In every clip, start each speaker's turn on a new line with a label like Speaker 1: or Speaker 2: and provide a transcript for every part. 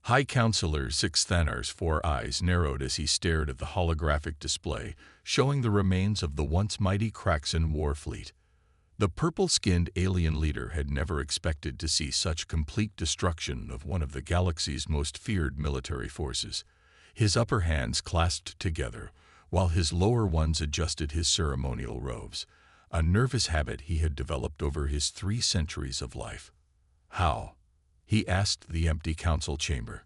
Speaker 1: High Counselor Sixthanar's 4 eyes narrowed as he stared at the holographic display, showing the remains of the once mighty Kraxan war fleet. The purple-skinned alien leader had never expected to see such complete destruction of one of the galaxy's most feared military forces. His upper hands clasped together, while his lower ones adjusted his ceremonial robes, a nervous habit he had developed over his 3 centuries of life. How? He asked the empty council chamber.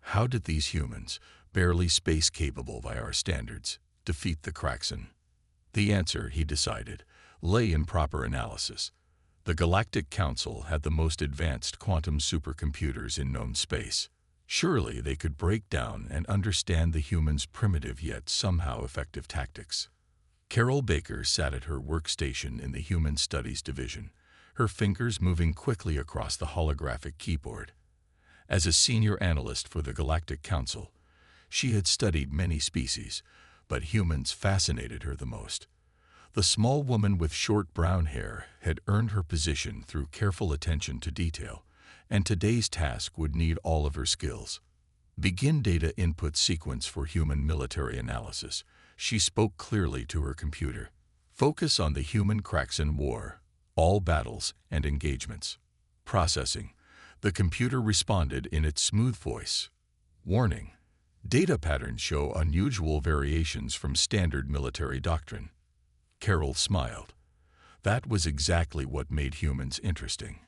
Speaker 1: How did these humans, barely space-capable by our standards, defeat the Kraxan? The answer, he decided, lay in proper analysis. The Galactic Council had the most advanced quantum supercomputers in known space. Surely they could break down and understand the humans' primitive yet somehow effective tactics. Carol Baker sat at her workstation in the Human Studies Division, her fingers moving quickly across the holographic keyboard. As a senior analyst for the Galactic Council, she had studied many species, but humans fascinated her the most. The small woman with short brown hair had earned her position through careful attention to detail, and today's task would need all of her skills. Begin data input sequence for human military analysis, she spoke clearly to her computer. Focus on the human Kraxan war, all battles and engagements. Processing. The computer responded in its smooth voice. Warning. Data patterns show unusual variations from standard military doctrine. Carol smiled. That was exactly what made humans interesting.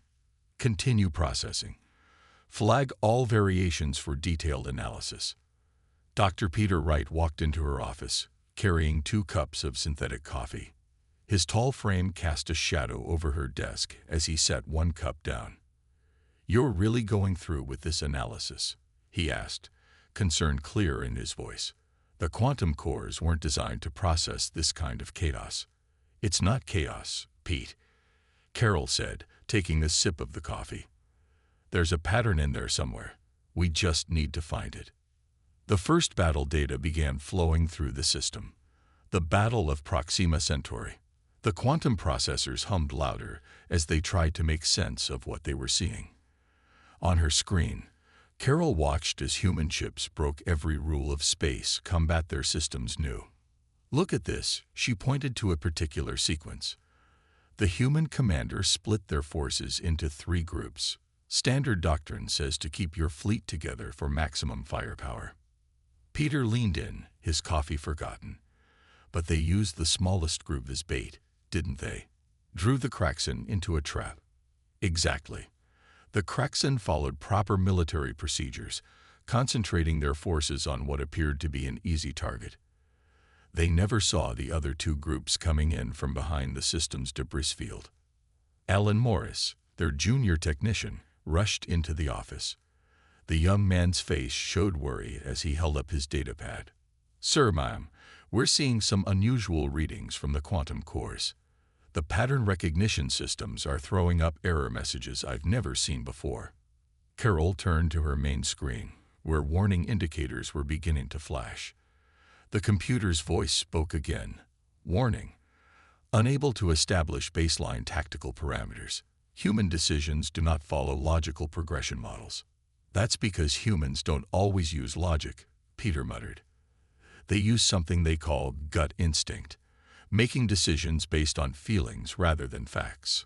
Speaker 1: Continue processing. Flag all variations for detailed analysis. Dr. Peter Wright walked into her office, carrying 2 cups of synthetic coffee. His tall frame cast a shadow over her desk as he set 1 cup down. "You're really going through with this analysis?" he asked, concern clear in his voice. The quantum cores weren't designed to process this kind of chaos. "It's not chaos, Pete," Carol said, taking a sip of the coffee. "There's a pattern in there somewhere. We just need to find it." The first battle data began flowing through the system. The Battle of Proxima Centauri. The quantum processors hummed louder as they tried to make sense of what they were seeing. On her screen, Carol watched as human ships broke every rule of space combat their systems new. "Look at this," she pointed to a particular sequence. The human commander split their forces into 3 groups. Standard doctrine says to keep your fleet together for maximum firepower. Peter leaned in, his coffee forgotten. But they used the smallest group as bait, didn't they? Drew the Kraxan into a trap. Exactly. The Kraxan followed proper military procedures, concentrating their forces on what appeared to be an easy target. They never saw the other 2 groups coming in from behind the system's debris field. Alan Morris, their junior technician, rushed into the office. The young man's face showed worry as he held up his datapad. "Sir, ma'am, we're seeing some unusual readings from the quantum cores. The pattern recognition systems are throwing up error messages I've never seen before." Carol turned to her main screen, where warning indicators were beginning to flash. The computer's voice spoke again. "Warning. Unable to establish baseline tactical parameters. Human decisions do not follow logical progression models." "That's because humans don't always use logic," Peter muttered. "They use something they call gut instinct, making decisions based on feelings rather than facts."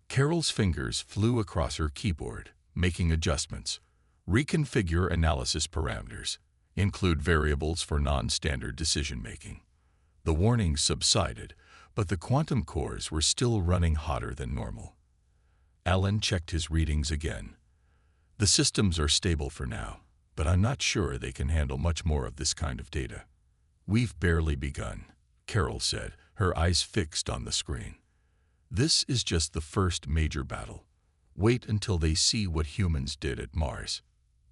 Speaker 1: Carol's fingers flew across her keyboard, making adjustments. Reconfigure analysis parameters. Include variables for non-standard decision-making. The warnings subsided, but the quantum cores were still running hotter than normal. Alan checked his readings again. "The systems are stable for now, but I'm not sure they can handle much more of this kind of data." "We've barely begun," Carol said, her eyes fixed on the screen. "This is just the first major battle. Wait until they see what humans did at Mars."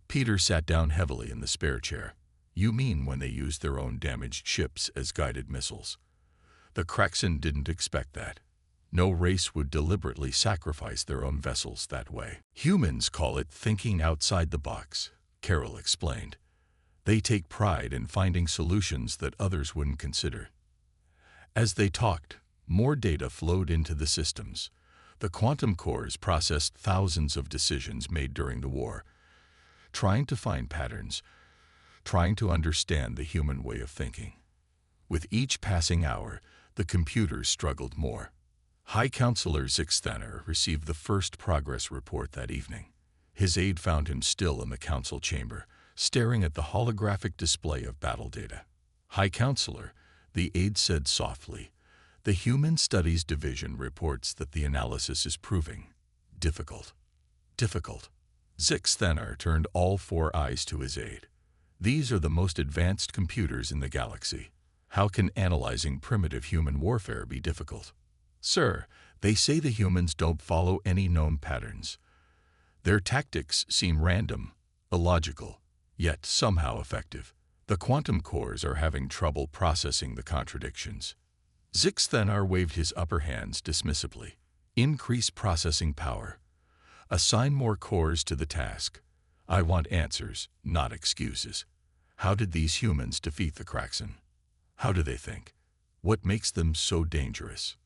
Speaker 1: Peter sat down heavily in the spare chair. "You mean when they used their own damaged ships as guided missiles? The Kraxan didn't expect that. No race would deliberately sacrifice their own vessels that way." "Humans call it thinking outside the box," Carol explained. "They take pride in finding solutions that others wouldn't consider." As they talked, more data flowed into the systems. The quantum cores processed thousands of decisions made during the war, trying to find patterns, trying to understand the human way of thinking. With each passing hour, the computers struggled more. High Counselor Zixthaner received the first progress report that evening. His aide found him still in the council chamber, staring at the holographic display of battle data. "High Counselor," the aide said softly, "the Human Studies Division reports that the analysis is proving difficult." Difficult. Zixthaner turned all four eyes to his aide. "These are the most advanced computers in the galaxy. How can analyzing primitive human warfare be difficult?" "Sir, they say the humans don't follow any known patterns. Their tactics seem random, illogical, yet somehow effective. The quantum cores are having trouble processing the contradictions." Zixthaner waved his upper hands dismissively. "Increase processing power. Assign more cores to the task. I want answers, not excuses. How did these humans defeat the Kraxen? How do they think? What makes them so dangerous?"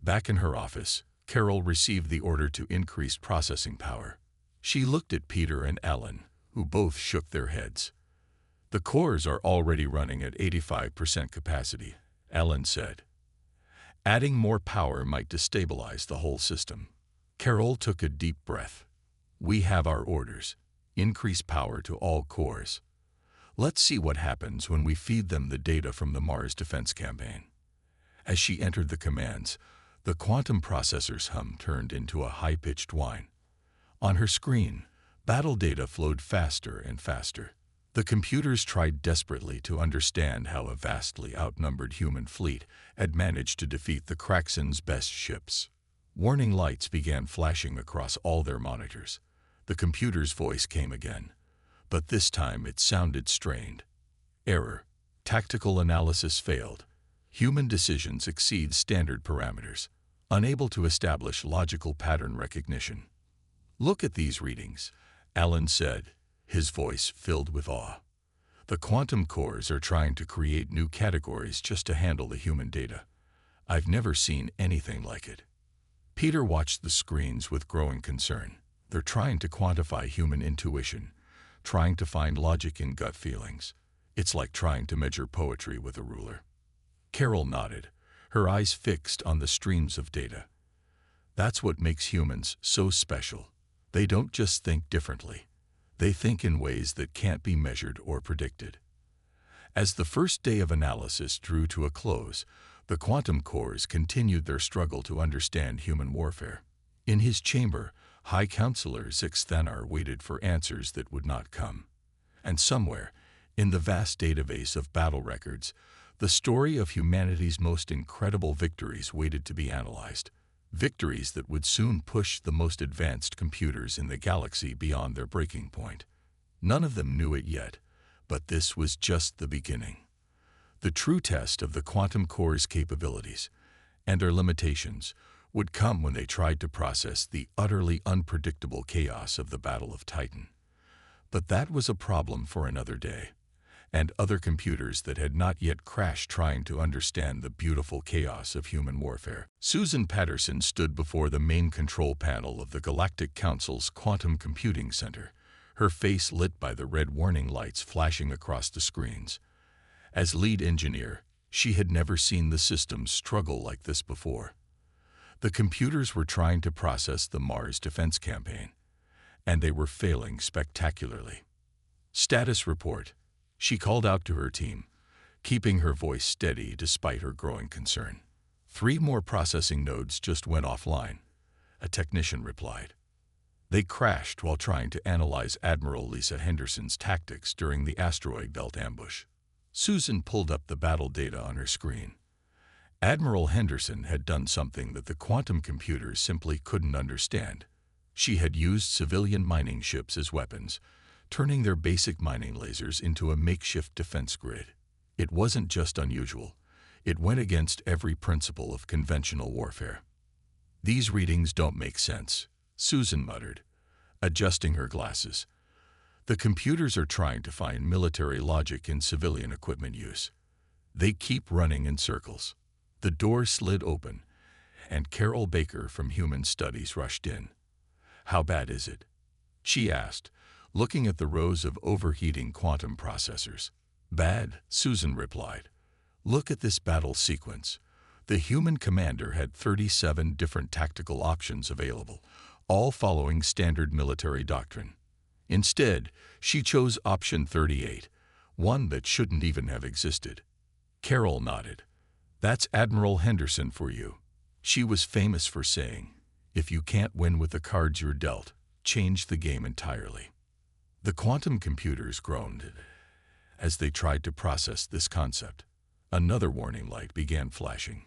Speaker 1: Back in her office, Carol received the order to increase processing power. She looked at Peter and Ellen, who both shook their heads. "The cores are already running at 85% capacity," Ellen said. "Adding more power might destabilize the whole system." Carol took a deep breath. "We have our orders. Increase power to all cores. Let's see what happens when we feed them the data from the Mars defense campaign." As she entered the commands, the quantum processor's hum turned into a high-pitched whine. On her screen, battle data flowed faster and faster. The computers tried desperately to understand how a vastly outnumbered human fleet had managed to defeat the Kraxen's best ships. Warning lights began flashing across all their monitors. The computer's voice came again, but this time it sounded strained. "Error. Tactical analysis failed. Human decisions exceed standard parameters. Unable to establish logical pattern recognition." "Look at these readings," Alan said, his voice filled with awe. "The quantum cores are trying to create new categories just to handle the human data. I've never seen anything like it." Peter watched the screens with growing concern. "They're trying to quantify human intuition, trying to find logic in gut feelings. It's like trying to measure poetry with a ruler." Carol nodded, her eyes fixed on the streams of data. "That's what makes humans so special. They don't just think differently. They think in ways that can't be measured or predicted." As the first day of analysis drew to a close, the quantum cores continued their struggle to understand human warfare. In his chamber, High Counselor Zixthaner waited for answers that would not come. And somewhere, in the vast database of battle records, the story of humanity's most incredible victories waited to be analyzed. Victories that would soon push the most advanced computers in the galaxy beyond their breaking point. None of them knew it yet, but this was just the beginning. The true test of the quantum core's capabilities and their limitations would come when they tried to process the utterly unpredictable chaos of the Battle of Titan. But that was a problem for another day, and other computers that had not yet crashed trying to understand the beautiful chaos of human warfare. Susan Patterson stood before the main control panel of the Galactic Council's Quantum Computing Center, her face lit by the red warning lights flashing across the screens. As lead engineer, she had never seen the system struggle like this before. The computers were trying to process the Mars defense campaign, and they were failing spectacularly. "Status report," she called out to her team, keeping her voice steady despite her growing concern. "3 more processing nodes just went offline," a technician replied. "They crashed while trying to analyze Admiral Lisa Henderson's tactics during the asteroid belt ambush." Susan pulled up the battle data on her screen. Admiral Henderson had done something that the quantum computers simply couldn't understand. She had used civilian mining ships as weapons, turning their basic mining lasers into a makeshift defense grid. It wasn't just unusual. It went against every principle of conventional warfare. "These readings don't make sense," Susan muttered, adjusting her glasses. "The computers are trying to find military logic in civilian equipment use. They keep running in circles." The door slid open, and Carol Baker from Human Studies rushed in. "How bad is it?" she asked, looking at the rows of overheating quantum processors. "Bad," Susan replied. "Look at this battle sequence." The human commander had 37 different tactical options available, all following standard military doctrine. Instead, she chose option 38, one that shouldn't even have existed. Carol nodded. "That's Admiral Henderson for you." She was famous for saying, "If you can't win with the cards you're dealt, change the game entirely." The quantum computers groaned as they tried to process this concept. Another warning light began flashing.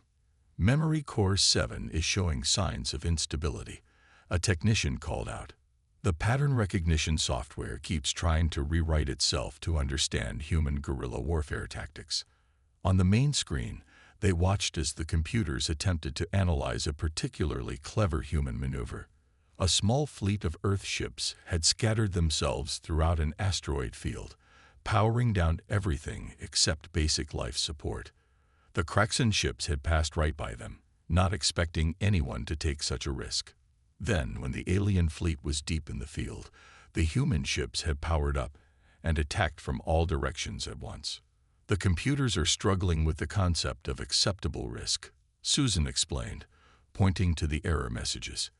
Speaker 1: "Memory Core 7 is showing signs of instability," a technician called out. "The pattern recognition software keeps trying to rewrite itself to understand human guerrilla warfare tactics." On the main screen, they watched as the computers attempted to analyze a particularly clever human maneuver. A small fleet of Earth ships had scattered themselves throughout an asteroid field, powering down everything except basic life support. The Kraxan ships had passed right by them, not expecting anyone to take such a risk. Then, when the alien fleet was deep in the field, the human ships had powered up and attacked from all directions at once. "The computers are struggling with the concept of acceptable risk," Susan explained, pointing to the error messages.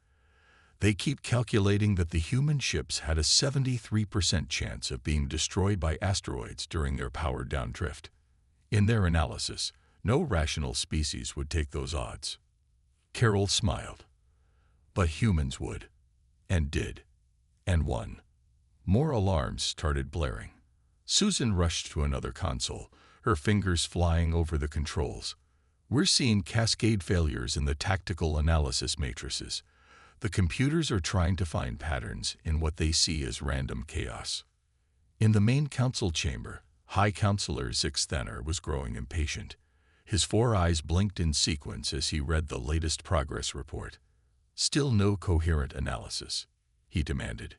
Speaker 1: "They keep calculating that the human ships had a 73% chance of being destroyed by asteroids during their powered-down drift. In their analysis, no rational species would take those odds." Carol smiled. "But humans would, and did, and won." More alarms started blaring. Susan rushed to another console, her fingers flying over the controls. "We're seeing cascade failures in the tactical analysis matrices. The computers are trying to find patterns in what they see as random chaos." In the main council chamber, High Counselor Zixthaner was growing impatient. His 4 eyes blinked in sequence as he read the latest progress report. "Still no coherent analysis," he demanded.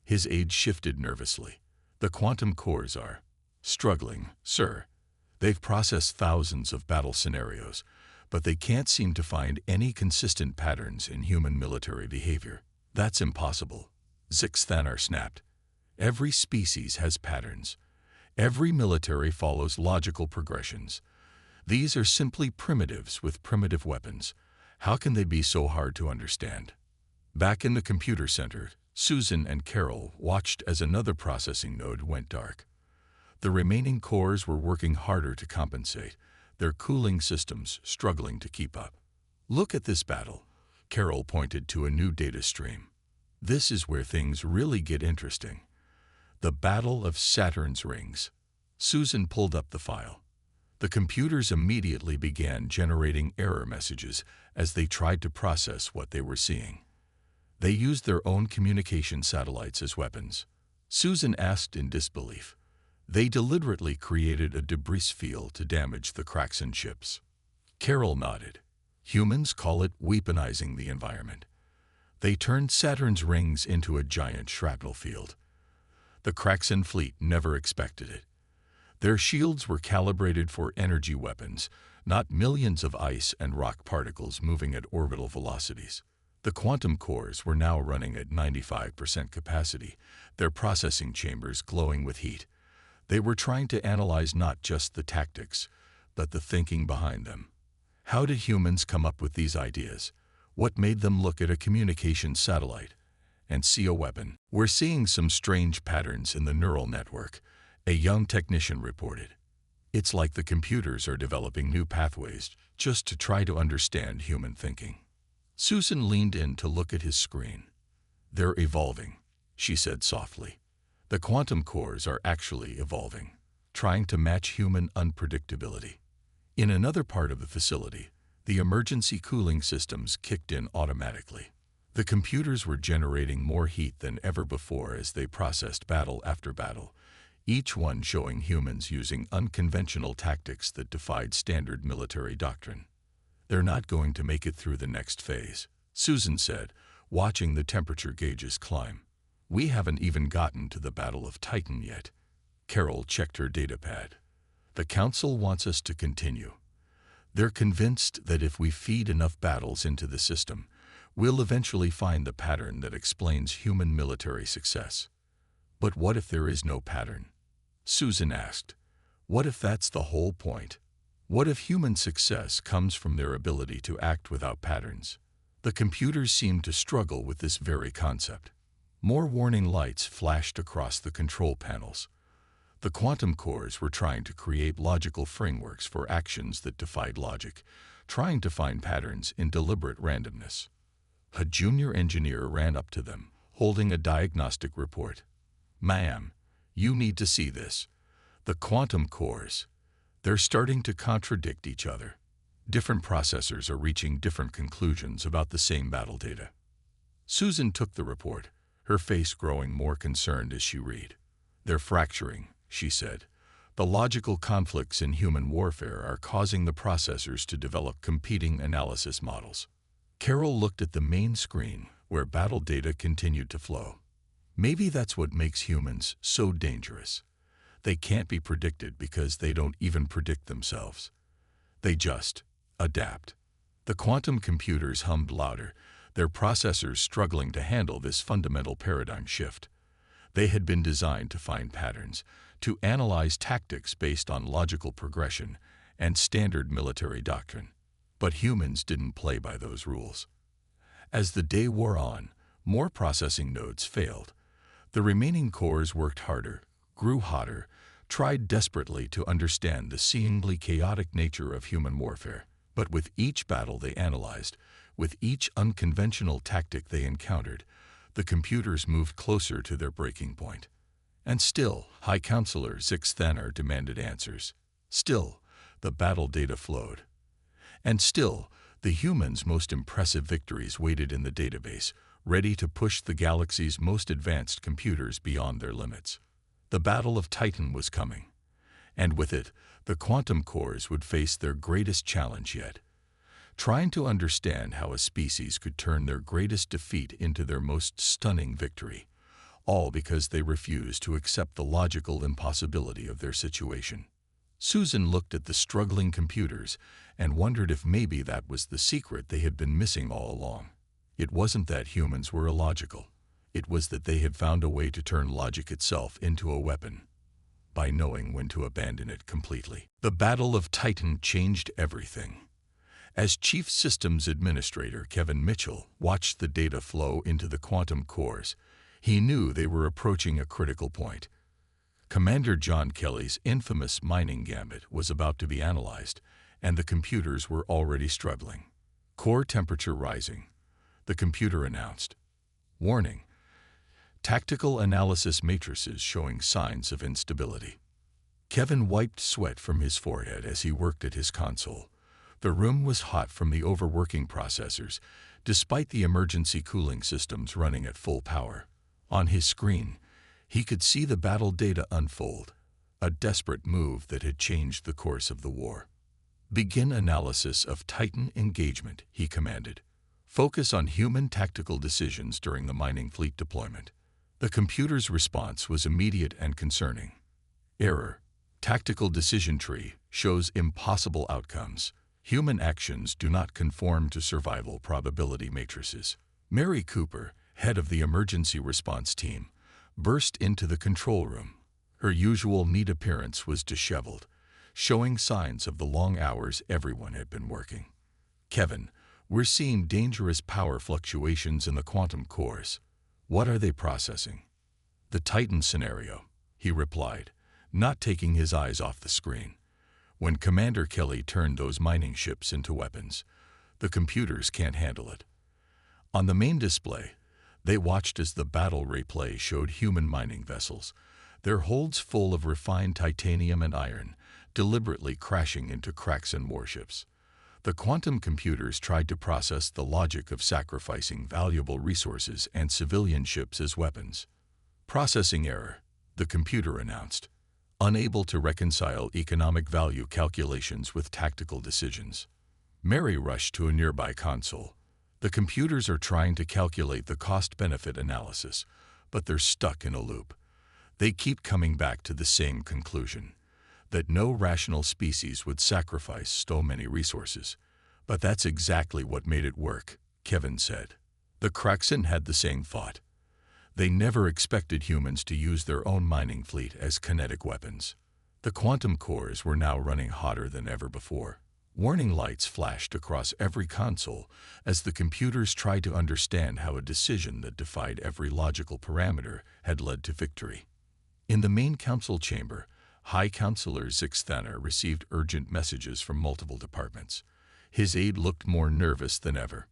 Speaker 1: His aide shifted nervously. "The quantum cores are struggling, sir. They've processed thousands of battle scenarios, but they can't seem to find any consistent patterns in human military behavior." "That's impossible," Zixthaner snapped. "Every species has patterns. Every military follows logical progressions. These are simply primitives with primitive weapons. How can they be so hard to understand?" Back in the computer center, Susan and Carol watched as another processing node went dark. The remaining cores were working harder to compensate, their cooling systems struggling to keep up. "Look at this battle," Carol pointed to a new data stream. "This is where things really get interesting. The Battle of Saturn's Rings." Susan pulled up the file. The computers immediately began generating error messages as they tried to process what they were seeing. They used their own communication satellites as weapons. Susan asked in disbelief. "They deliberately created a debris field to damage the Kraxan ships." Carol nodded. "Humans call it weaponizing the environment. They turned Saturn's rings into a giant shrapnel field. The Kraxan fleet never expected it. Their shields were calibrated for energy weapons, not millions of ice and rock particles moving at orbital velocities. The quantum cores were now running at 95% capacity, their processing chambers glowing with heat. They were trying to analyze not just the tactics, but the thinking behind them. How did humans come up with these ideas? What made them look at a communication satellite and see a weapon? "We're seeing some strange patterns in the neural network," a young technician reported. "It's like the computers are developing new pathways just to try to understand human thinking." Susan leaned in to look at his screen. "They're evolving," she said softly. "The quantum cores are actually evolving, trying to match human unpredictability." In another part of the facility, the emergency cooling systems kicked in automatically. The computers were generating more heat than ever before as they processed battle after battle, each one showing humans using unconventional tactics that defied standard military doctrine. "They're not going to make it through the next phase," Susan said, watching the temperature gauges climb. "We haven't even gotten to the Battle of Titan yet." Carol checked her datapad. "The Council wants us to continue. They're convinced that if we feed enough battles into the system, we'll eventually find the pattern that explains human military success." But what if there is no pattern? Susan asked. What if that's the whole point? What if human success comes from their ability to act without patterns? The computers seemed to struggle with this very concept. More warning lights flashed across the control panels. The quantum cores were trying to create logical frameworks for actions that defied logic, trying to find patterns in deliberate randomness. A junior engineer ran up to them, holding a diagnostic report. "Ma'am, you need to see this. The quantum cores, they're starting to contradict each other. Different processors are reaching different conclusions about the same battle data." Susan took the report, her face growing more concerned as she read. "They're fracturing," she said. "The logical conflicts in human warfare are causing the processors to develop competing analysis models." Carol looked at the main screen, where battle data continued to flow. Maybe that's what makes humans so dangerous. They can't be predicted because they don't even predict themselves. They just adapt. The quantum computers hummed louder, their processors struggling to handle this fundamental paradigm shift. They had been designed to find patterns, to analyze tactics based on logical progression and standard military doctrine. But humans didn't play by those rules. As the day wore on, more processing nodes failed. The remaining cores worked harder, grew hotter, tried desperately to understand the seemingly chaotic nature of human warfare. But with each battle they analyzed, with each unconventional tactic they encountered, the computers moved closer to their breaking point. And still, High Counselor Zixthanar demanded answers. Still, the battle data flowed. And still, the humans' most impressive victories waited in the database, ready to push the galaxy's most advanced computers beyond their limits. The Battle of Titan was coming, and with it, the quantum cores would face their greatest challenge yet. Trying to understand how a species could turn their greatest defeat into their most stunning victory, all because they refused to accept the logical impossibility of their situation. Susan looked at the struggling computers and wondered if maybe that was the secret they had been missing all along. It wasn't that humans were illogical. It was that they had found a way to turn logic itself into a weapon, by knowing when to abandon it completely. The Battle of Titan changed everything. As Chief Systems Administrator Kevin Mitchell watched the data flow into the quantum cores, he knew they were approaching a critical point. Commander John Kelly's infamous mining gambit was about to be analyzed, and the computers were already struggling. Core temperature rising, the computer announced. Warning: tactical analysis matrices showing signs of instability. Kevin wiped sweat from his forehead as he worked at his console. The room was hot from the overworking processors, despite the emergency cooling systems running at full power. On his screen, he could see the battle data unfold, a desperate move that had changed the course of the war. "Begin analysis of Titan engagement," he commanded. "Focus on human tactical decisions during the mining fleet deployment." The computer's response was immediate and concerning. Error: tactical decision tree shows impossible outcomes. Human actions do not conform to survival probability matrices. Mary Cooper, head of the emergency response team, burst into the control room. Her usual neat appearance was disheveled, showing signs of the long hours everyone had been working. "Kevin, we're seeing dangerous power fluctuations in the quantum cores. What are they processing?" "The Titan scenario," he replied, not taking his eyes off the screen. "When Commander Kelly turned those mining ships into weapons, the computers can't handle it." On the main display, they watched as the battle replay showed human mining vessels, their holds full of refined titanium and iron, deliberately crashing into cracks in warships. The quantum computers tried to process the logic of sacrificing valuable resources and civilian ships as weapons. "Processing error," the computer announced, unable to reconcile economic value calculations with tactical decisions. Mary rushed to a nearby console. "The computers are trying to calculate the cost-benefit analysis, but they're stuck in a loop. They keep coming back to the same conclusion, that no rational species would sacrifice so many resources. But that's exactly what made it work," Kevin said. The Kraxan had the same thought. They never expected humans to use their own mining fleet as kinetic weapons. The quantum cores were now running hotter than ever before. Warning lights flashed across every console as the computers tried to understand how a decision that defied every logical parameter had led to victory. In the main council chamber, High Counselor Zixthaner received urgent messages from multiple departments. His aide looked more nervous than ever.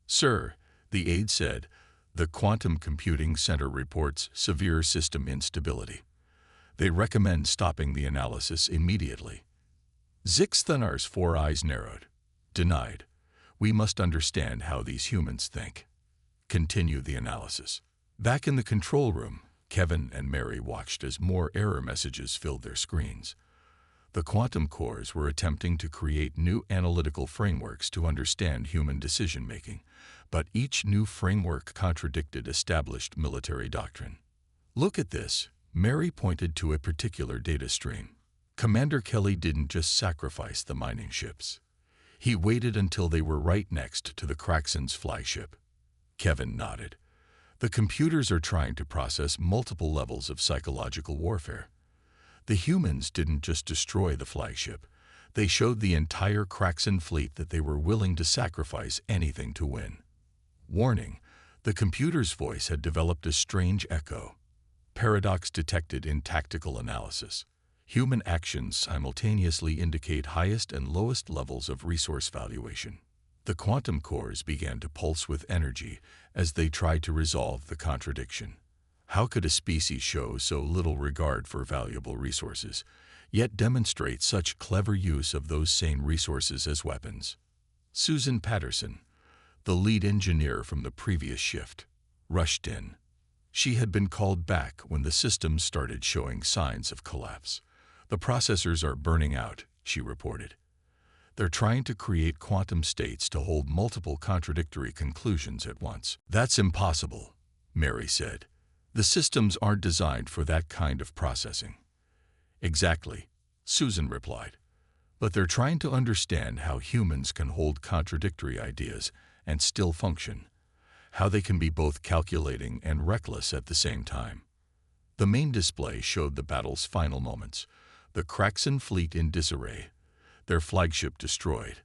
Speaker 1: "Sir," the aide said, "the Quantum Computing Center reports severe system instability. They recommend stopping the analysis immediately." Zixthanar's 4 eyes narrowed. "Denied. We must understand how these humans think. Continue the analysis." Back in the control room, Kevin and Mary watched as more error messages filled their screens. The quantum cores were attempting to create new analytical frameworks to understand human decision-making, but each new framework contradicted established military doctrine. "Look at this," Mary pointed to a particular data stream. "Commander Kelly didn't just sacrifice the mining ships. He waited until they were right next to the Kraxen's flagship." Kevin nodded. "The computers are trying to process multiple levels of psychological warfare. The humans didn't just destroy the flagship. They showed the entire Kraxen fleet that they were willing to sacrifice anything to win." Warning, the computer's voice had developed a strange echo. Paradox detected in tactical analysis. Human actions simultaneously indicate highest and lowest levels of resource valuation. The quantum cores began to pulse with energy as they tried to resolve the contradiction. How could a species show so little regard for valuable resources, yet demonstrate such clever use of those same resources as weapons? Susan Patterson, the lead engineer from the previous shift, rushed in. She had been called back when the system started showing signs of collapse. "The processors are burning out," she reported. "They're trying to create quantum states to hold multiple contradictory conclusions at once." "That's impossible," Mary said. "The systems aren't designed for that kind of processing." "Exactly," Susan replied. "But they're trying to understand how humans can hold contradictory ideas and still function, how they can be both calculating and reckless at the same time." The main display showed the battle's final moments. The Kraxen fleet in disarray, their flagship destroyed,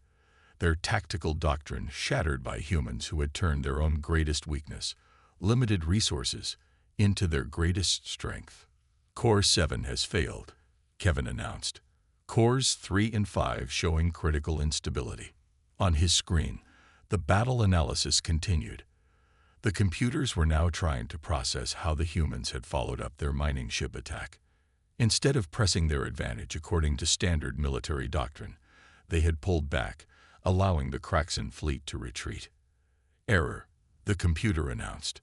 Speaker 1: their tactical doctrine shattered by humans who had turned their own greatest weakness, limited resources, into their greatest strength. "Core 7 has failed," Kevin announced. "Cores 3 and 5 showing critical instability." On his screen, the battle analysis continued. The computers were now trying to process how the humans had followed up their mining ship attack. Instead of pressing their advantage according to standard military doctrine, they had pulled back, allowing the Kraxen fleet to retreat. "Error," the computer announced.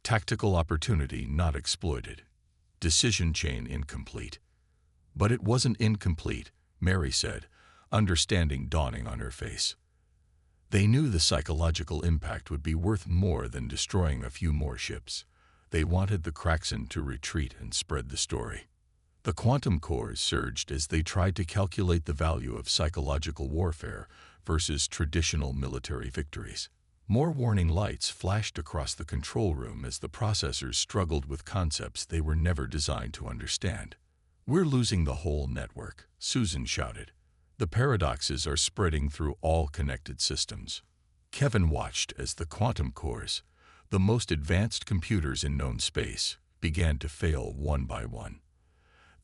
Speaker 1: "Tactical opportunity not exploited. Decision chain incomplete." "But it wasn't incomplete," Mary said, understanding dawning on her face. They knew the psychological impact would be worth more than destroying a few more ships. They wanted the Kraxen to retreat and spread the story. The quantum cores surged as they tried to calculate the value of psychological warfare versus traditional military victories. More warning lights flashed across the control room as the processors struggled with concepts they were never designed to understand. "We're losing the whole network," Susan shouted. "The paradoxes are spreading through all connected systems." Kevin watched as the quantum cores, the most advanced computers in known space, began to fail one by one.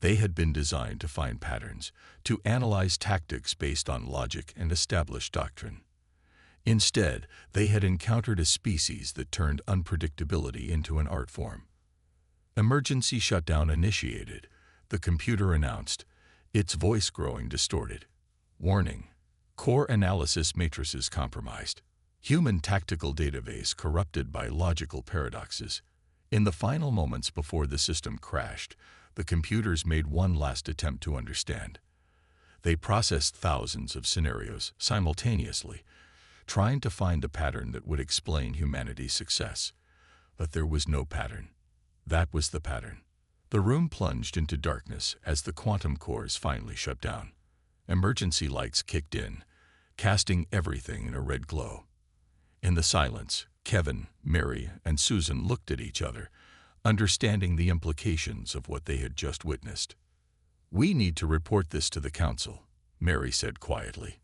Speaker 1: They had been designed to find patterns, to analyze tactics based on logic and established doctrine. Instead, they had encountered a species that turned unpredictability into an art form. "Emergency shutdown initiated," the computer announced, its voice growing distorted. "Warning, core analysis matrices compromised. Human tactical database corrupted by logical paradoxes." In the final moments before the system crashed, the computers made one last attempt to understand. They processed thousands of scenarios simultaneously, trying to find the pattern that would explain humanity's success. But there was no pattern. That was the pattern. The room plunged into darkness as the quantum cores finally shut down. Emergency lights kicked in, casting everything in a red glow. In the silence, Kevin, Mary, and Susan looked at each other, understanding the implications of what they had just witnessed. "We need to report this to the council," Mary said quietly.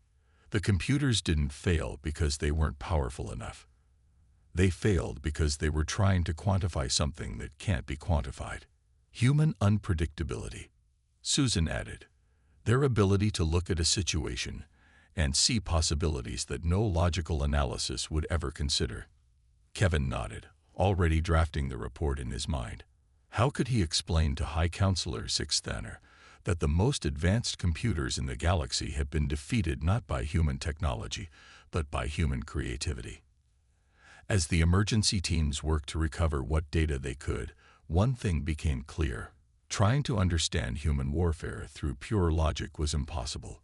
Speaker 1: "The computers didn't fail because they weren't powerful enough. They failed because they were trying to quantify something that can't be quantified. Human unpredictability," Susan added. "Their ability to look at a situation and see possibilities that no logical analysis would ever consider." Kevin nodded, already drafting the report in his mind. How could he explain to High Counselor Sixthanner that the most advanced computers in the galaxy had been defeated not by human technology, but by human creativity? As the emergency teams worked to recover what data they could, one thing became clear. Trying to understand human warfare through pure logic was impossible.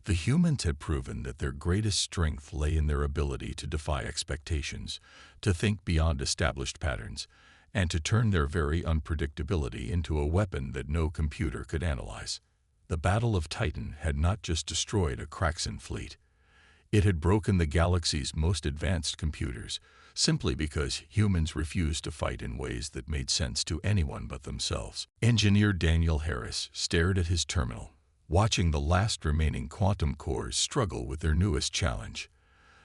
Speaker 1: The humans had proven that their greatest strength lay in their ability to defy expectations, to think beyond established patterns, and to turn their very unpredictability into a weapon that no computer could analyze. The Battle of Titan had not just destroyed a Kraxan fleet. It had broken the galaxy's most advanced computers, simply because humans refused to fight in ways that made sense to anyone but themselves. Engineer Daniel Harris stared at his terminal, watching the last remaining quantum cores struggle with their newest challenge.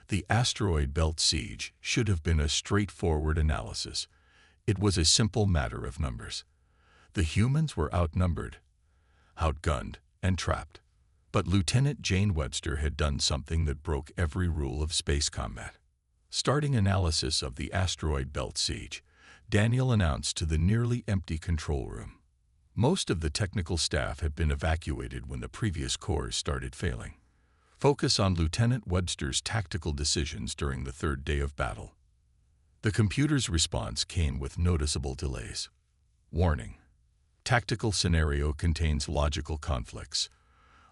Speaker 1: The asteroid belt siege should have been a straightforward analysis. It was a simple matter of numbers. The humans were outnumbered, outgunned, and trapped. But Lieutenant Jane Webster had done something that broke every rule of space combat. Starting analysis of the asteroid belt siege, Daniel announced to the nearly empty control room. Most of the technical staff had been evacuated when the previous cores started failing. Focus on Lieutenant Webster's tactical decisions during the third day of battle. The computer's response came with noticeable delays. Warning: tactical scenario contains logical conflicts.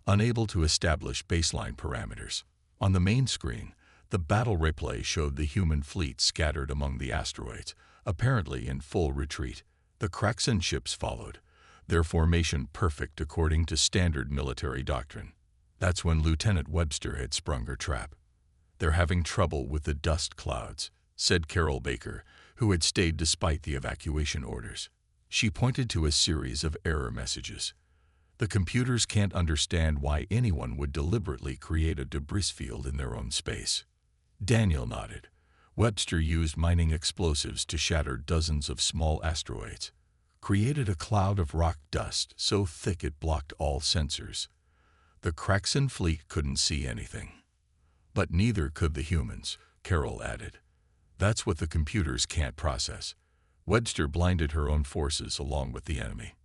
Speaker 1: Unable to establish baseline parameters. On the main screen, the battle replay showed the human fleet scattered among the asteroids, apparently in full retreat. The Kraxan ships followed, their formation perfect according to standard military doctrine. That's when Lieutenant Webster had sprung her trap. "They're having trouble with the dust clouds," said Carol Baker, who had stayed despite the evacuation orders. She pointed to a series of error messages. "The computers can't understand why anyone would deliberately create a debris field in their own space." Daniel nodded. "Webster used mining explosives to shatter dozens of small asteroids, created a cloud of rock dust so thick it blocked all sensors. The Kraxan fleet couldn't see anything. But neither could the humans," Carol added. "That's what the computers can't process. Webster blinded her own forces along with the enemy."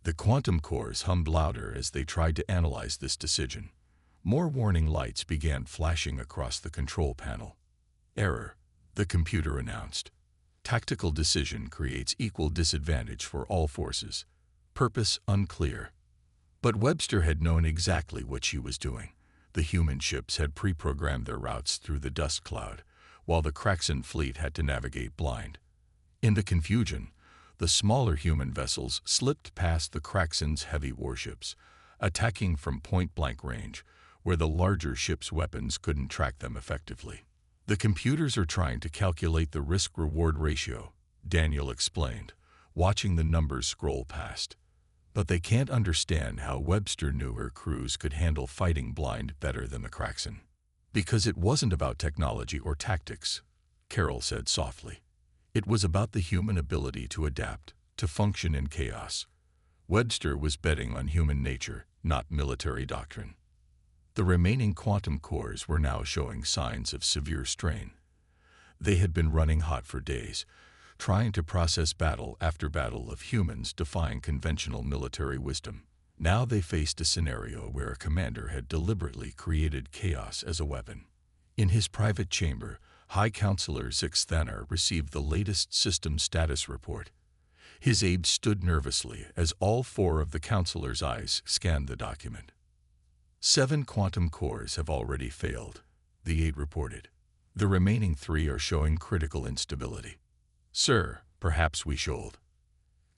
Speaker 1: The quantum cores hummed louder as they tried to analyze this decision. More warning lights began flashing across the control panel. "Error," the computer announced. "Tactical decision creates equal disadvantage for all forces. Purpose unclear." But Webster had known exactly what she was doing. The human ships had pre-programmed their routes through the dust cloud, while the Kraxan fleet had to navigate blind. In the confusion, the smaller human vessels slipped past the Kraxan's heavy warships, attacking from point-blank range, where the larger ships' weapons couldn't track them effectively. "The computers are trying to calculate the risk-reward ratio," Daniel explained, watching the numbers scroll past. "But they can't understand how Webster knew her crews could handle fighting blind better than the Kraxan." "Because it wasn't about technology or tactics," Carol said softly. "It was about the human ability to adapt, to function in chaos. Webster was betting on human nature, not military doctrine." The remaining quantum cores were now showing signs of severe strain. They had been running hot for days, trying to process battle after battle of humans defying conventional military wisdom. Now they faced a scenario where a commander had deliberately created chaos as a weapon. In his private chamber, High Counselor Sixthanner received the latest system status report. His aide stood nervously as all four of the counselor's eyes scanned the document. 7 quantum cores have already failed, the aide reported. The remaining 3 are showing critical instability. "Sir, perhaps we should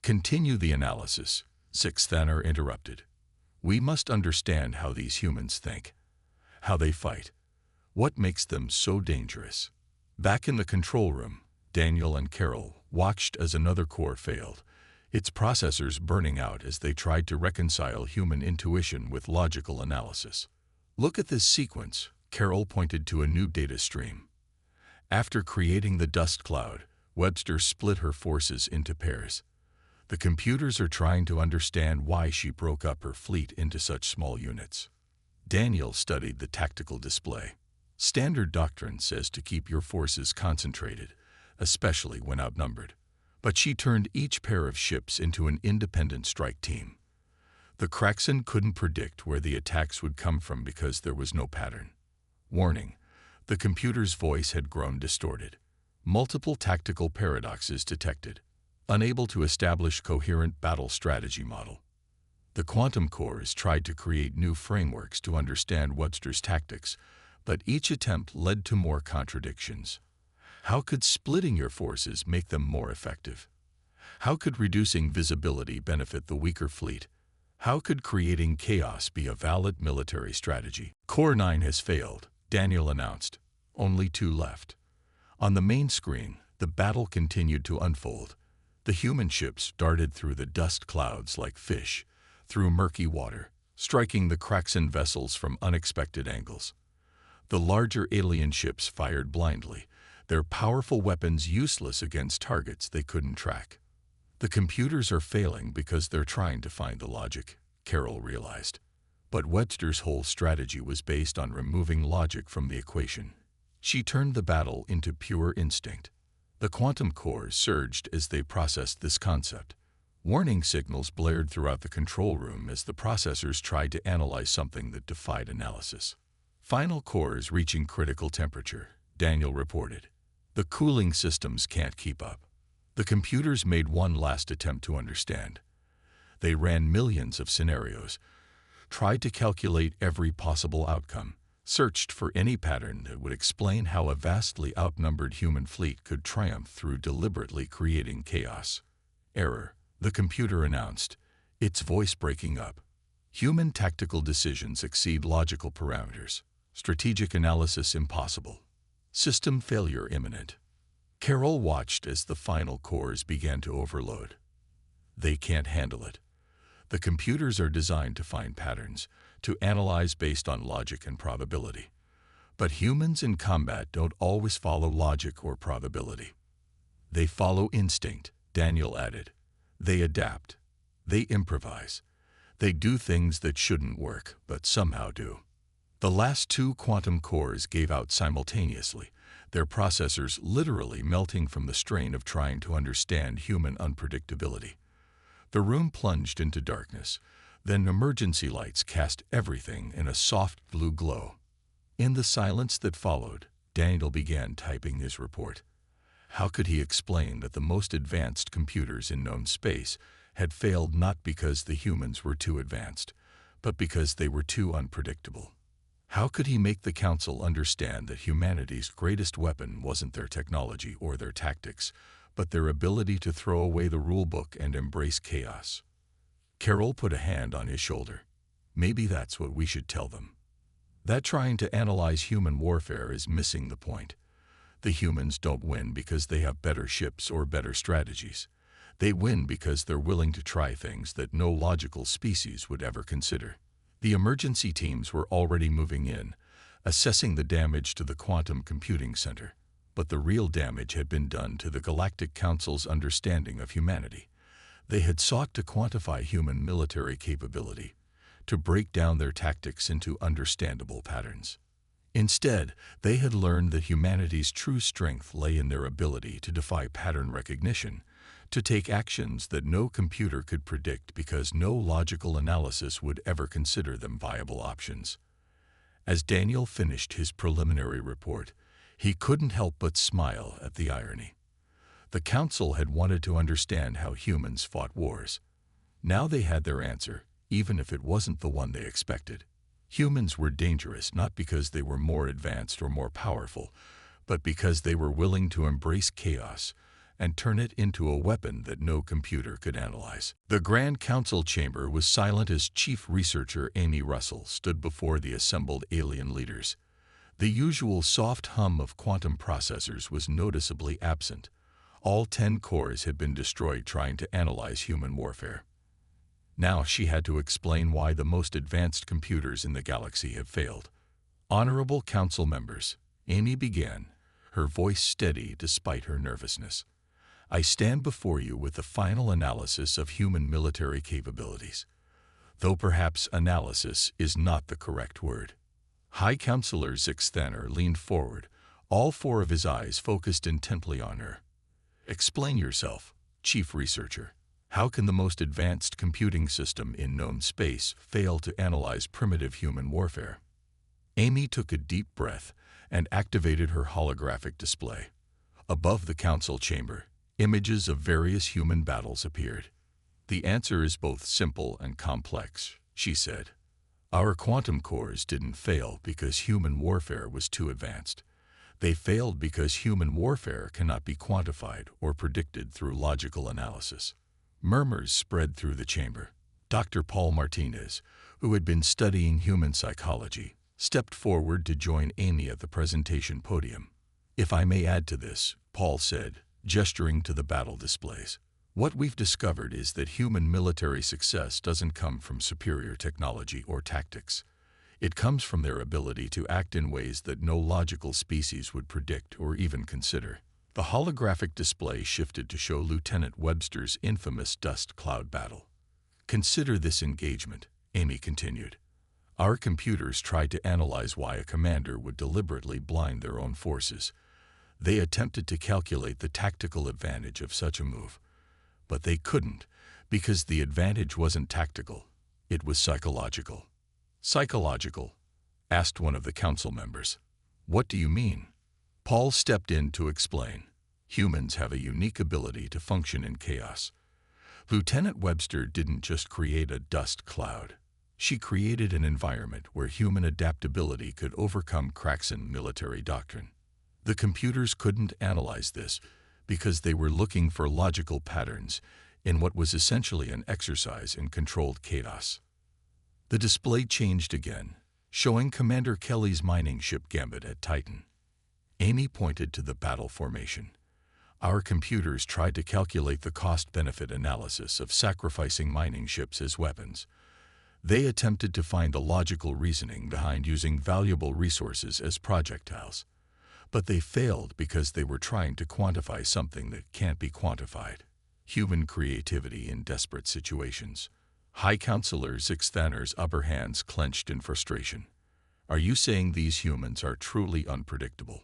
Speaker 1: continue the analysis," Sixthanner interrupted. "We must understand how these humans think, how they fight, what makes them so dangerous." Back in the control room, Daniel and Carol watched as another core failed, its processors burning out as they tried to reconcile human intuition with logical analysis. "Look at this sequence," Carol pointed to a new data stream. After creating the dust cloud, Webster split her forces into pairs. The computers are trying to understand why she broke up her fleet into such small units. Daniel studied the tactical display. Standard doctrine says to keep your forces concentrated, especially when outnumbered. But she turned each pair of ships into an independent strike team. The Kraxen couldn't predict where the attacks would come from because there was no pattern. Warning: the computer's voice had grown distorted. Multiple tactical paradoxes detected. Unable to establish coherent battle strategy model. The quantum cores tried to create new frameworks to understand Webster's tactics, but each attempt led to more contradictions. How could splitting your forces make them more effective? How could reducing visibility benefit the weaker fleet? How could creating chaos be a valid military strategy? Core 9 has failed, Daniel announced. Only 2 left. On the main screen, the battle continued to unfold. The human ships darted through the dust clouds like fish, through murky water, striking the Kraxen vessels from unexpected angles. The larger alien ships fired blindly, their powerful weapons useless against targets they couldn't track. The computers are failing because they're trying to find the logic, Carol realized. But Webster's whole strategy was based on removing logic from the equation. She turned the battle into pure instinct. The quantum cores surged as they processed this concept. Warning signals blared throughout the control room as the processors tried to analyze something that defied analysis. Final cores reaching critical temperature, Daniel reported. The cooling systems can't keep up. The computers made one last attempt to understand. They ran millions of scenarios, tried to calculate every possible outcome, searched for any pattern that would explain how a vastly outnumbered human fleet could triumph through deliberately creating chaos. Error, the computer announced, its voice breaking up. Human tactical decisions exceed logical parameters. Strategic analysis impossible. System failure imminent. Carol watched as the final cores began to overload. They can't handle it. The computers are designed to find patterns, to analyze based on logic and probability. But humans in combat don't always follow logic or probability. They follow instinct, Daniel added. They adapt. They improvise. They do things that shouldn't work, but somehow do. The last 2 quantum cores gave out simultaneously, their processors literally melting from the strain of trying to understand human unpredictability. The room plunged into darkness. Then emergency lights cast everything in a soft blue glow. In the silence that followed, Daniel began typing his report. How could he explain that the most advanced computers in known space had failed not because the humans were too advanced, but because they were too unpredictable? How could he make the Council understand that humanity's greatest weapon wasn't their technology or their tactics, but their ability to throw away the rulebook and embrace chaos? Carol put a hand on his shoulder. Maybe that's what we should tell them. That trying to analyze human warfare is missing the point. The humans don't win because they have better ships or better strategies. They win because they're willing to try things that no logical species would ever consider. The emergency teams were already moving in, assessing the damage to the quantum computing center. But the real damage had been done to the Galactic Council's understanding of humanity. They had sought to quantify human military capability, to break down their tactics into understandable patterns. Instead, they had learned that humanity's true strength lay in their ability to defy pattern recognition, to take actions that no computer could predict because no logical analysis would ever consider them viable options. As Daniel finished his preliminary report, he couldn't help but smile at the irony. The Council had wanted to understand how humans fought wars. Now they had their answer, even if it wasn't the one they expected. Humans were dangerous not because they were more advanced or more powerful, but because they were willing to embrace chaos and turn it into a weapon that no computer could analyze. The Grand Council chamber was silent as Chief Researcher Amy Russell stood before the assembled alien leaders. The usual soft hum of quantum processors was noticeably absent. All 10 cores had been destroyed trying to analyze human warfare. Now she had to explain why the most advanced computers in the galaxy had failed. Honorable Council members, Amy began, her voice steady despite her nervousness. I stand before you with the final analysis of human military capabilities. Though perhaps analysis is not the correct word. High Counselor Zixthaner leaned forward, all 4 of his eyes focused intently on her. Explain yourself, Chief Researcher. How can the most advanced computing system in known space fail to analyze primitive human warfare? Amy took a deep breath and activated her holographic display. Above the council chamber, images of various human battles appeared. The answer is both simple and complex, she said. Our quantum cores didn't fail because human warfare was too advanced. They failed because human warfare cannot be quantified or predicted through logical analysis. Murmurs spread through the chamber. Dr. Paul Martinez, who had been studying human psychology, stepped forward to join Amy at the presentation podium. If I may add to this, Paul said, gesturing to the battle displays. What we've discovered is that human military success doesn't come from superior technology or tactics. It comes from their ability to act in ways that no logical species would predict or even consider. The holographic display shifted to show Lieutenant Webster's infamous dust cloud battle. Consider this engagement, Amy continued. Our computers tried to analyze why a commander would deliberately blind their own forces. They attempted to calculate the tactical advantage of such a move. But they couldn't, because the advantage wasn't tactical, it was psychological. Psychological? Asked one of the council members. What do you mean? Paul stepped in to explain. Humans have a unique ability to function in chaos. Lieutenant Webster didn't just create a dust cloud. She created an environment where human adaptability could overcome cracks in military doctrine. The computers couldn't analyze this, because they were looking for logical patterns in what was essentially an exercise in controlled chaos. The display changed again, showing Commander Kelly's mining ship Gambit at Titan. Amy pointed to the battle formation. Our computers tried to calculate the cost-benefit analysis of sacrificing mining ships as weapons. They attempted to find the logical reasoning behind using valuable resources as projectiles. But they failed because they were trying to quantify something that can't be quantified. Human creativity in desperate situations. High Counselor Zixthaner's upper hands clenched in frustration. Are you saying these humans are truly unpredictable?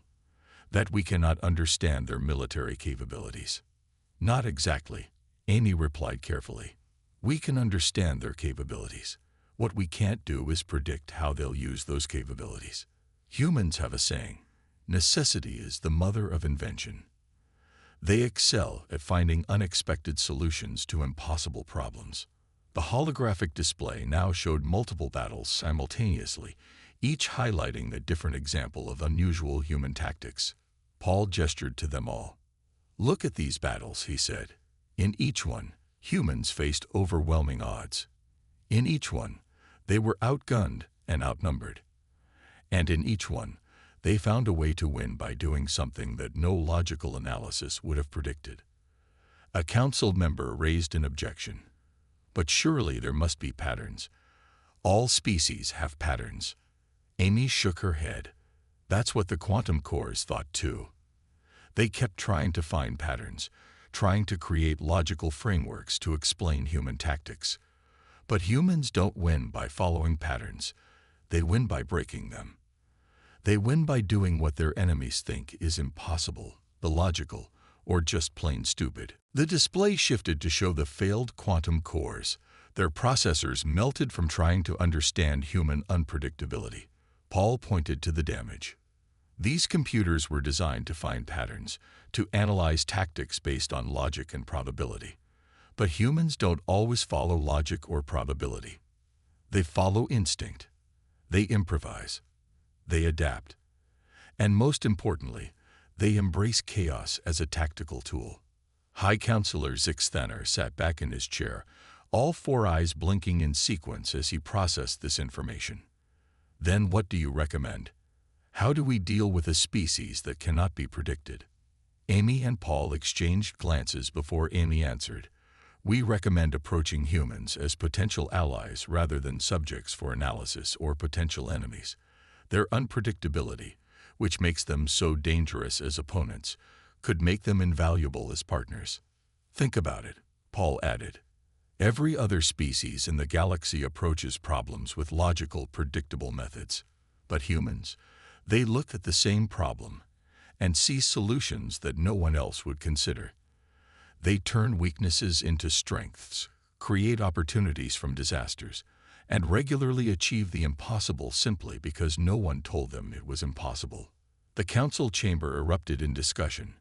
Speaker 1: That we cannot understand their military capabilities? Not exactly, Amy replied carefully. We can understand their capabilities. What we can't do is predict how they'll use those capabilities. Humans have a saying. Necessity is the mother of invention. They excel at finding unexpected solutions to impossible problems. The holographic display now showed multiple battles simultaneously, each highlighting a different example of unusual human tactics. Paul gestured to them all. Look at these battles, he said. In each one, humans faced overwhelming odds. In each one, they were outgunned and outnumbered. And in each one, they found a way to win by doing something that no logical analysis would have predicted. A council member raised an objection. But surely there must be patterns. All species have patterns. Amy shook her head. That's what the quantum cores thought too. They kept trying to find patterns, trying to create logical frameworks to explain human tactics. But humans don't win by following patterns. They win by breaking them. They win by doing what their enemies think is impossible, illogical, or just plain stupid. The display shifted to show the failed quantum cores. Their processors melted from trying to understand human unpredictability. Paul pointed to the damage. These computers were designed to find patterns, to analyze tactics based on logic and probability. But humans don't always follow logic or probability. They follow instinct. They improvise. They adapt. And most importantly, they embrace chaos as a tactical tool. High Counselor Zixthaner sat back in his chair, all 4 eyes blinking in sequence as he processed this information. Then what do you recommend? How do we deal with a species that cannot be predicted? Amy and Paul exchanged glances before Amy answered. We recommend approaching humans as potential allies rather than subjects for analysis or potential enemies. Their unpredictability, which makes them so dangerous as opponents, could make them invaluable as partners. Think about it, Paul added. Every other species in the galaxy approaches problems with logical, predictable methods. But humans, they look at the same problem and see solutions that no one else would consider. They turn weaknesses into strengths, create opportunities from disasters, and regularly achieve the impossible simply because no one told them it was impossible. The council chamber erupted in discussion.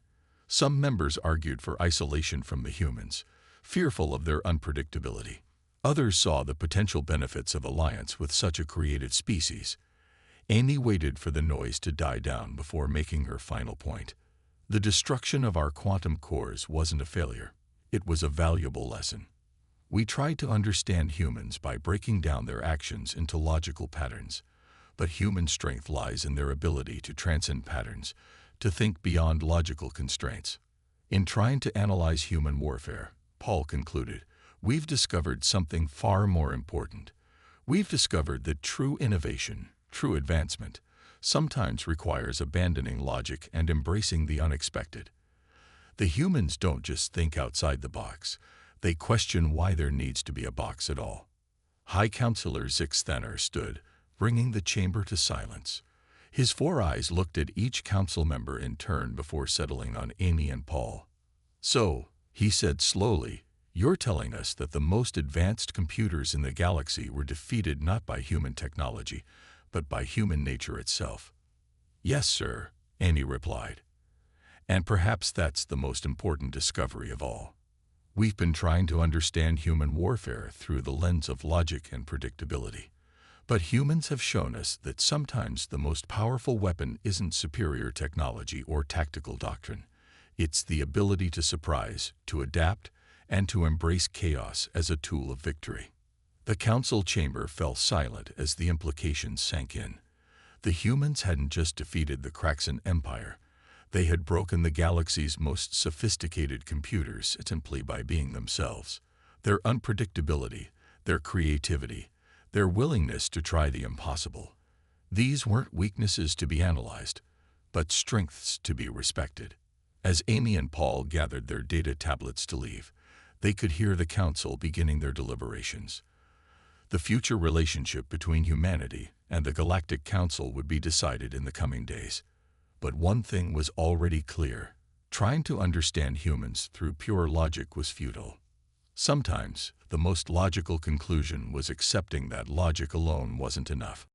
Speaker 1: Some members argued for isolation from the humans, fearful of their unpredictability. Others saw the potential benefits of alliance with such a creative species. Amy waited for the noise to die down before making her final point. The destruction of our quantum cores wasn't a failure. It was a valuable lesson. We tried to understand humans by breaking down their actions into logical patterns. But human strength lies in their ability to transcend patterns, to think beyond logical constraints. In trying to analyze human warfare, Paul concluded, we've discovered something far more important. We've discovered that true innovation, true advancement, sometimes requires abandoning logic and embracing the unexpected. The humans don't just think outside the box. They question why there needs to be a box at all. High Counselor Zixthanar stood, bringing the chamber to silence. His 4 eyes looked at each council member in turn before settling on Amy and Paul. So, he said slowly, you're telling us that the most advanced computers in the galaxy were defeated not by human technology, but by human nature itself. Yes, sir, Amy replied. And perhaps that's the most important discovery of all. We've been trying to understand human warfare through the lens of logic and predictability. But humans have shown us that sometimes the most powerful weapon isn't superior technology or tactical doctrine. It's the ability to surprise, to adapt, and to embrace chaos as a tool of victory. The council chamber fell silent as the implications sank in. The humans hadn't just defeated the Kraxan Empire. They had broken the galaxy's most sophisticated computers simply by being themselves. Their unpredictability, their creativity, their willingness to try the impossible. These weren't weaknesses to be analyzed, but strengths to be respected. As Amy and Paul gathered their data tablets to leave, they could hear the council beginning their deliberations. The future relationship between humanity and the Galactic Council would be decided in the coming days. But one thing was already clear. Trying to understand humans through pure logic was futile. Sometimes, the most logical conclusion was accepting that logic alone wasn't enough.